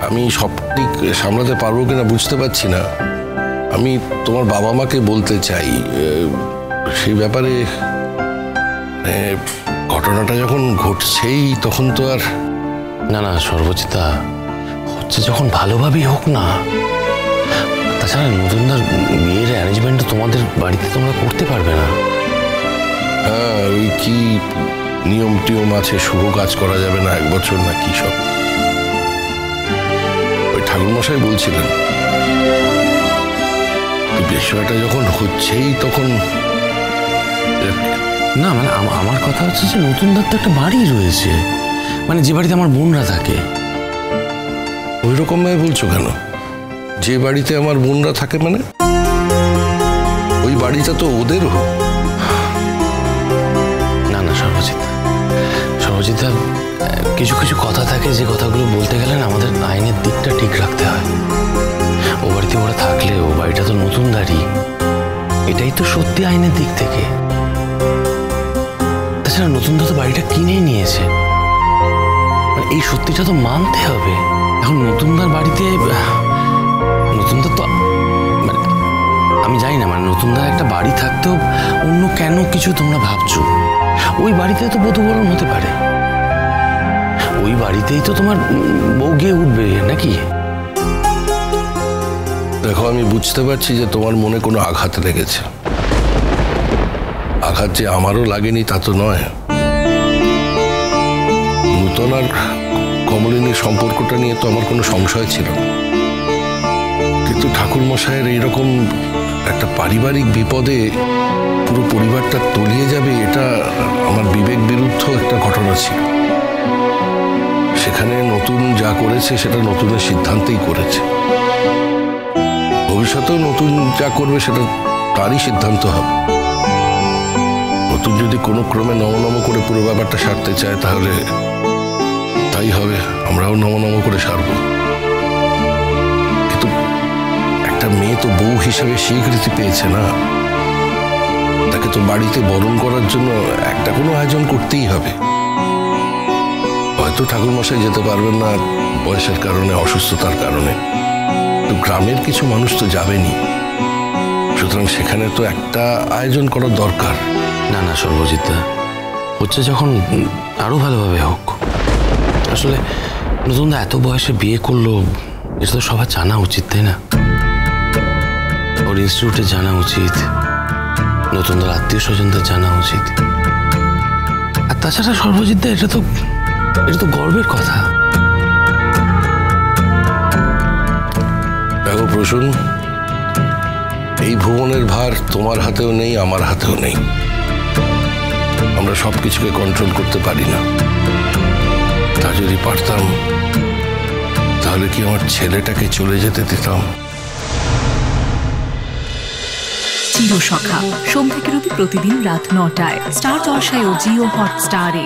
আমি সব ঠিক সামলাতে পারবো কিনা বুঝতে পারছি না। আমি তোমার বাবা মাকে বলতে চাই সেই ব্যাপারে। ঘটনাটা যখন ঘটছেই তখন তো আর না না সর্বজিতা, হচ্ছে যখন ভালোভাবেই হোক না। তাছাড়া নতুনদার বিয়ের অ্যারেঞ্জমেন্টটা তোমাদের বাড়িতে তোমরা করতে পারবে না। হ্যাঁ, ওই কি নিয়ম টিয়ম আছে, শুভ কাজ করা যাবে না 1 বছর না কি সব, ওই ঠাকুরমশাই বলছিলেন। বিষয়টা যখন হচ্ছেই তখন না মানে আমার কথা হচ্ছে যে নতুনদার তো একটা বাড়ি রয়েছে, মানে যে বাড়িতে আমার বোনরা থাকে। ওই রকম ভাবে বলছো কেন? যে বাড়িতে আমার বোনরা থাকে মানে ওই বাড়িটা তো ওদেরও। না না সর্বজিতা, কিছু কিছু কথা থাকে যে কথাগুলো বলতে গেলে না আমাদের আইনের দিকটা ঠিক রাখতে হয়। ও বাড়িতে ওরা থাকলে ও বাড়িটা তো নতুনদারই, এটাই তো সত্যি আইনের দিক থেকে। তাছাড়া নতুনদা তো বাড়িটা কিনেই নিয়েছে, এই সত্যিটা তো মানতে হবে। এখন নতুনদার বাড়িতে নতুনদার তো মানে আমি জানি না, মানে নতুনদার একটা বাড়ি থাকতেও অন্য কেন কিছু তোমরা ভাবছো। ওই বাড়িতে তো বধূবরণ হতে পারে, ওই বাড়িতেই তো তোমার বউ গিয়ে উঠবে নাকি? দেখো, আমি বুঝতে পারছি যে তোমার মনে কোনো আঘাত লেগেছে। আঘাত যে আমারও লাগেনি তা তো নয়। নূতন আর কমলিনীর সম্পর্কটা নিয়ে তো আমার কোনো সংশয় ছিল না, কিন্তু ঠাকুরমশাইয়ের এইরকম একটা পারিবারিক বিপদে পুরো পরিবারটা তলিয়ে যাবে, এটা আমার বিবেক বিরুদ্ধ একটা ঘটনা ছিল। সেখানে নতুন যা করেছে সেটা নতুনের সিদ্ধান্তেই করেছে। ভবিষ্যতেও নতুন যা করবে সেটা তারই সিদ্ধান্ত হবে। নতুন যদি কোনো ক্রমে নমনম করে পুরো ব্যাপারটা সারতে চায় তাহলে তাই হবে, আমরাও নমনম করে সারব। কিন্তু একটা মেয়ে তো বউ হিসেবে স্বীকৃতি পেয়েছে না, তাকে তো বাড়িতে বরণ করার জন্য একটা কোনো আয়োজন করতেই হবে। হয়তো ঠাকুরমশাই যেতে পারবেন না বয়সের কারণে, অসুস্থতার কারণে, তো গ্রামের কিছু মানুষ তো যাবেনি, সুতরাং সেখানে তো একটা আয়োজন করার দরকার। না না সর্বজিৎ, হচ্ছে যখন আরো ভালোভাবে হোক। আসলে নতুনদা এত বয়সে বিয়ে করলো, এটা তো সবার জানা উচিত, তাই না? ওর ইনস্টিটিউটে জানা উচিত, নতুনদার আত্মীয় স্বজনদের জানা উচিত। আর তাছাড়া সর্বজিৎ, এটা তো গর্বের কথা। দেখো প্রসূন, এই ভুবনের ভার তোমার হাতেও নেই, আমার হাতেও নেই। আমরা সবকিছুকে কন্ট্রোল করতে পারি না। তা যদি পারতাম তাহলে কি আমার ছেলেটাকে চলে যেতে দিতাম? চিরসখা সোম থেকে রবি প্রতিদিন রাত 9টায় স্টার জলসায় ও জিও হটস্টারে।